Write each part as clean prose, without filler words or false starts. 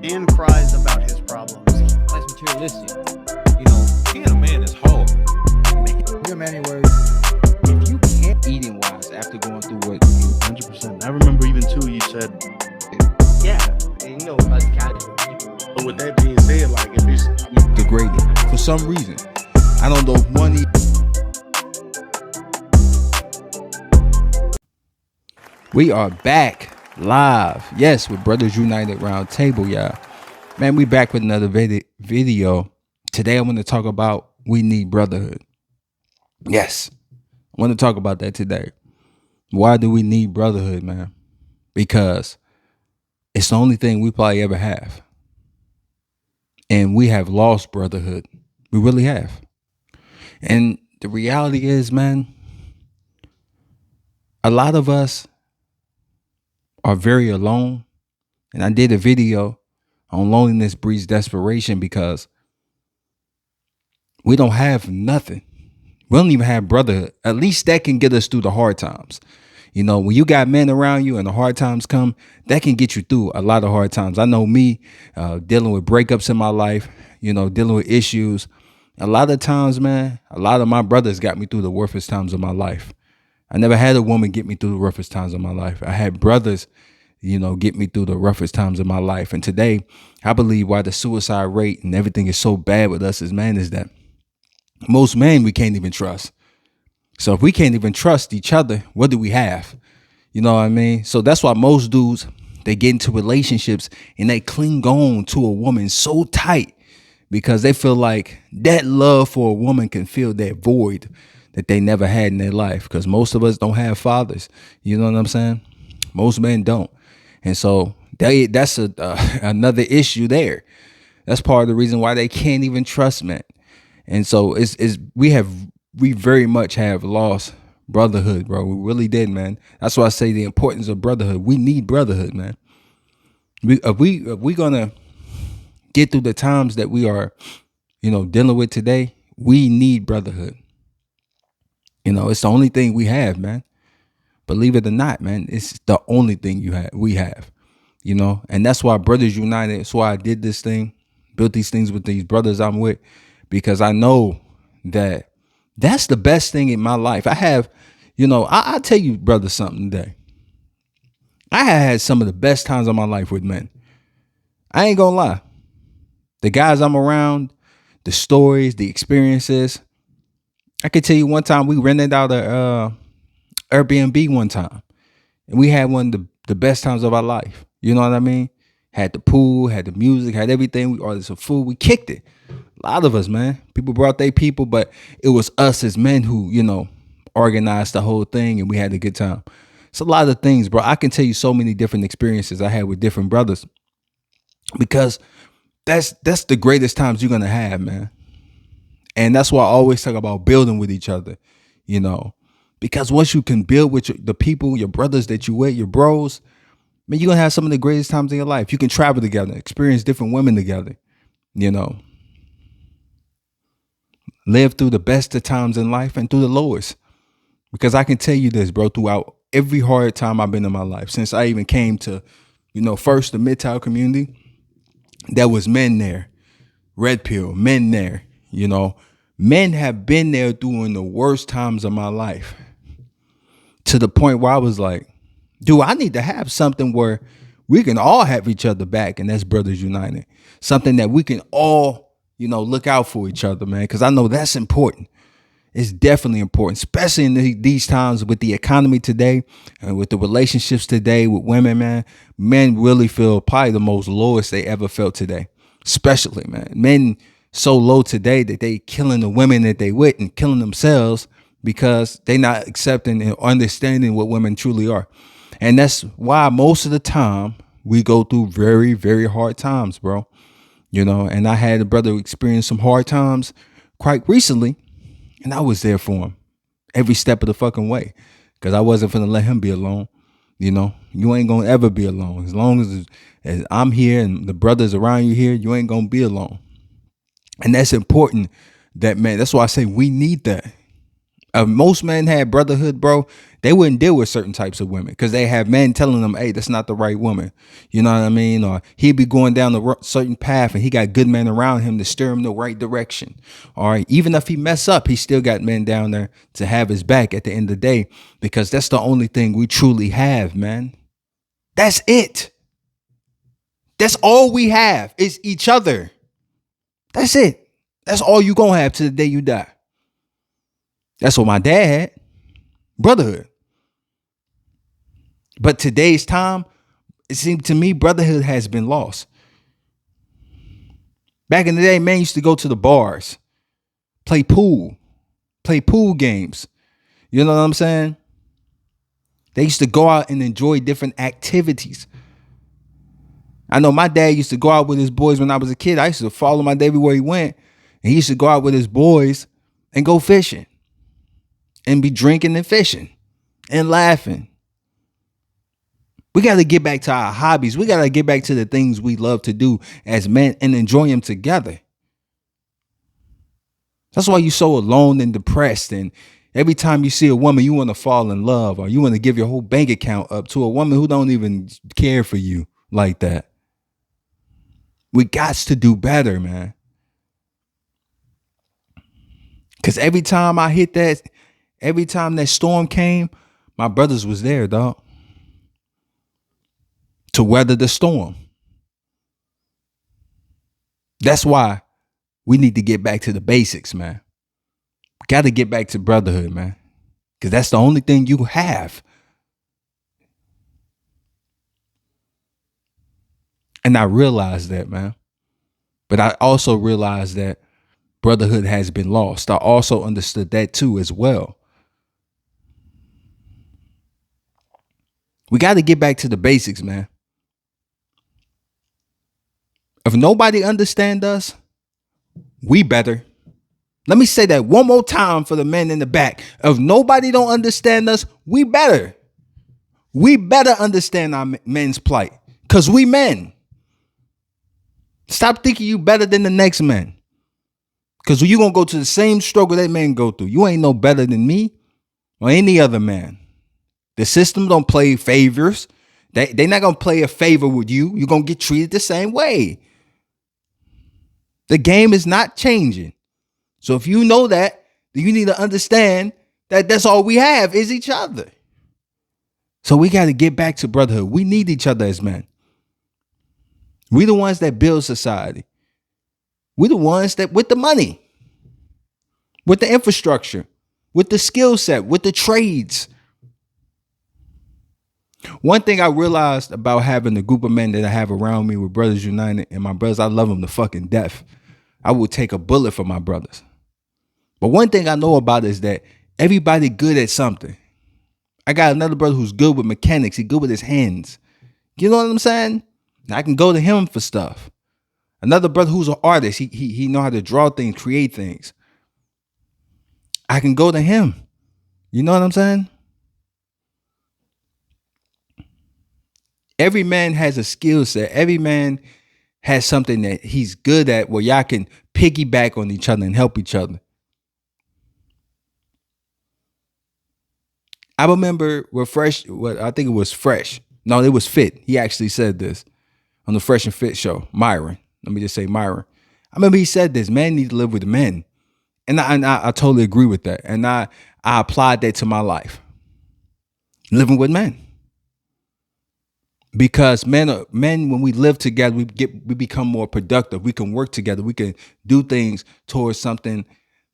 Dan cries about his problems. Life's materialistic. You know, being a man is hard. Your many words. If you can't eating wise after going through what 100%. I remember even too, you said, Yeah, and you know, us casual people. but with that being said, like if it's degraded for some reason. I don't know if money. We are back live, yes, with Brothers United Roundtable, y'all. Man, we back with another video. Today I want to talk about we need brotherhood. Yes, I want to talk about that today. Why do we need brotherhood, man? Because it's the only thing we probably ever have. And we have lost brotherhood. We really have. And the reality is, man, a lot of us are very alone. And I did a video on loneliness breeds desperation because we don't have nothing. We don't even have brotherhood. At least that can get us through the hard times. You know, when you got men around you and the hard times come, that can get you through a lot of hard times. I know me dealing with breakups in my life, you know, dealing with issues. A lot of times, man, a lot of my brothers got me through the roughest times of my life. I never had a woman get me through the roughest times of my life. I had brothers, you know, get me through the roughest times of my life. And today, I believe why the suicide rate and everything is so bad with us as men is that most men we can't even trust. So if we can't even trust each other, what do we have? You know what I mean? So that's why most dudes, they get into relationships and they cling on to a woman so tight because they feel like that love for a woman can fill that void that they never had in their life. Because most of us don't have fathers. You know what I'm saying? Most men don't. And so that's another issue there. That's part of the reason why they can't even trust men. And so we very much have lost brotherhood, bro. We really did, man. That's why I say the importance of brotherhood. We need brotherhood, man. If we gonna get through the times that we are, you know, dealing with today, we need brotherhood. You know, it's the only thing we have, man. Believe it or not, man, it's the only thing we have, you know, and that's why Brothers United. That's why I did this thing, built these things with these brothers I'm with, because I know that that's the best thing in my life. I have, you know, I'll tell you, brother, something today. I had some of the best times of my life with men. I ain't gonna lie. The guys I'm around, the stories, the experiences. I could tell you one time we rented out a Airbnb one time, and we had one of the best times of our life. You know what I mean? Had the pool, had the music, had everything. We ordered some food. We kicked it. A lot of us, man. People brought their people, but it was us as men who, you know, organized the whole thing, and we had a good time. It's a lot of things, bro. I can tell you so many different experiences I had with different brothers, because that's the greatest times you're gonna have, man. And that's why I always talk about building with each other, you know, because once you can build with the people, your brothers that you with, your bros, man, you're gonna have some of the greatest times in your life. You can travel together, experience different women together, you know, live through the best of times in life and through the lowest. Because I can tell you this, bro, throughout every hard time I've been in my life, since I even came to, you know, first the Midtown community, there was men there, Red Pill, men there, you know, men have been there during the worst times of my life, to the point where I was like, dude, I need to have something where we can all have each other back, and that's Brothers United. Something that we can all, you know, look out for each other, man, because I know that's important. It's definitely important, especially in these times with the economy today and with the relationships today with women, man. Men really feel probably the most lowest they ever felt today, especially, man. Men so low today that they killing the women that they with and killing themselves because they not accepting and understanding what women truly are. And that's why most of the time we go through very, very hard times, bro. You know, and I had a brother experience some hard times quite recently, and I was there for him every step of the fucking way, because I wasn't going to let him be alone. You know, you ain't going to ever be alone. As long as I'm here and the brothers around you here, you ain't going to be alone. And that's important, that, man, that's why I say we need that. If most men had brotherhood, bro, they wouldn't deal with certain types of women because they have men telling them, hey, that's not the right woman. You know what I mean? Or he'd be going down a certain path and he got good men around him to steer him the right direction. All right. Even if he mess up, he still got men down there to have his back at the end of the day, because that's the only thing we truly have, man. That's it. That's all we have is each other. That's it. That's all you gonna have to the day you die. That's what my dad had. Brotherhood. But today's time, it seemed to me, brotherhood has been lost. Back in the day, man used to go to the bars, play pool games. You know what I'm saying? They used to go out and enjoy different activities. I know my dad used to go out with his boys when I was a kid. I used to follow my dad everywhere he went. And he used to go out with his boys and go fishing and be drinking and fishing and laughing. We got to get back to our hobbies. We got to get back to the things we love to do as men and enjoy them together. That's why you're so alone and depressed. And every time you see a woman, you want to fall in love, or you want to give your whole bank account up to a woman who don't even care for you like that. We got to do better, man. Because every time I hit that, every time that storm came, my brothers was there, dog, to weather the storm. That's why we need to get back to the basics, man. Got to get back to brotherhood, man, because that's the only thing you have. And I realized that, man. But I also realized that brotherhood has been lost. I also understood that too as well. We got to get back to the basics, man. If nobody understands us, we better. Let me say that one more time for the men in the back. If nobody don't understand us, we better. We better understand our men's plight, because we men. Stop thinking you better than the next man, because you're going to go to the same struggle that man go through. You ain't no better than me or any other man. The system don't play favors. They're not going to play a favor with you. You're going to get treated the same way. The game is not changing. So if you know that, then you need to understand that that's all we have is each other. So we got to get back to brotherhood. We need each other as men. We the ones that build society. We the ones that with the money, with the infrastructure, with the skill set, with the trades. One thing I realized about having the group of men that I have around me with Brothers United, and my brothers, I love them to fucking death. I would take a bullet for my brothers. But one thing I know about is that everybody good at something. I got another brother who's good with mechanics. He good with his hands. You know what I'm saying? I can go to him for stuff. Another brother who's an artist. He know how to draw things, create things. I can go to him. You know what I'm saying? Every man has a skill set. Every man has something that he's good at where y'all can piggyback on each other and help each other. I remember I think it was Fresh. No, it was Fit. He actually said this on the Fresh and Fit show. Myron. Let me just say Myron. I remember he said this, man need to live with men. And I totally agree with that. And I applied that to my life. Living with men. Because men, when we live together, we become more productive. We can work together. We can do things towards something,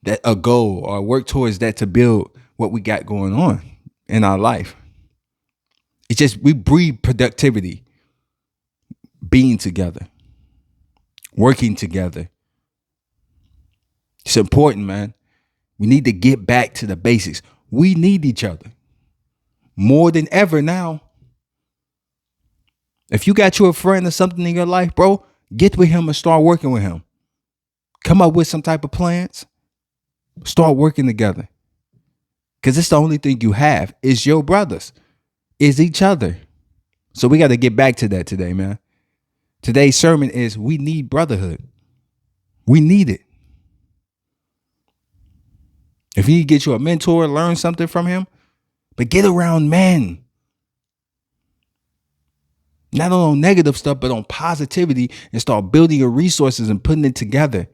that a goal, or work towards that to build what we got going on in our life. It's just, we breed productivity, being together, working together. It's important, man. We need to get back to the basics. We need each other more than ever now. If you got you a friend or something in your life, bro, get with him and start working with him. Come up with some type of plans. Start working together. Because it's the only thing you have is your brothers, is each other. So we got to get back to that today, man. Today's sermon is we need brotherhood. We need it. If you get you a mentor, learn something from him, but get around men. Not on negative stuff, but on positivity, and start building your resources and putting it together.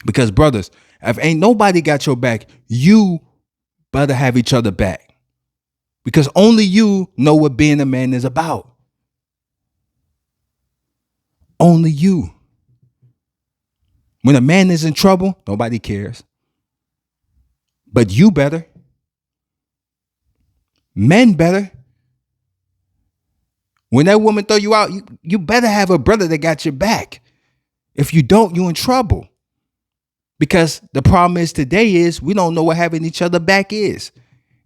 Because brothers, if ain't nobody got your back, you better have each other back. Because only you know what being a man is about. Only you. When a man is in trouble, nobody cares. But you better. Men better. When that woman throw you out, you better have a brother that got your back. If you don't, you in trouble. Because the problem is today is we don't know what having each other back is.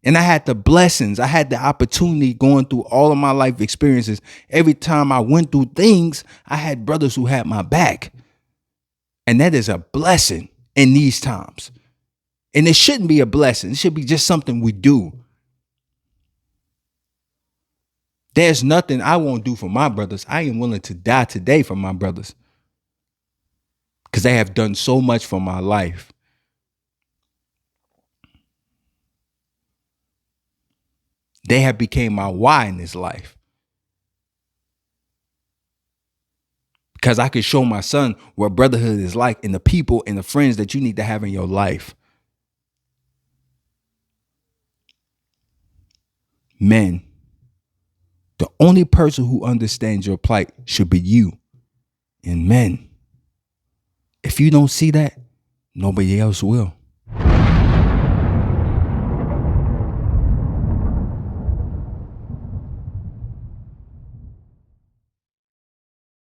And I had the blessings. I had the opportunity going through all of my life experiences. Every time I went through things, I had brothers who had my back. And that is a blessing in these times. And it shouldn't be a blessing. It should be just something we do. There's nothing I won't do for my brothers. I am willing to die today for my brothers. Because they have done so much for my life. They have became my why in this life. Because I could show my son what brotherhood is like and the people and the friends that you need to have in your life. Men, the only person who understands your plight should be you. And men, if you don't see that, nobody else will.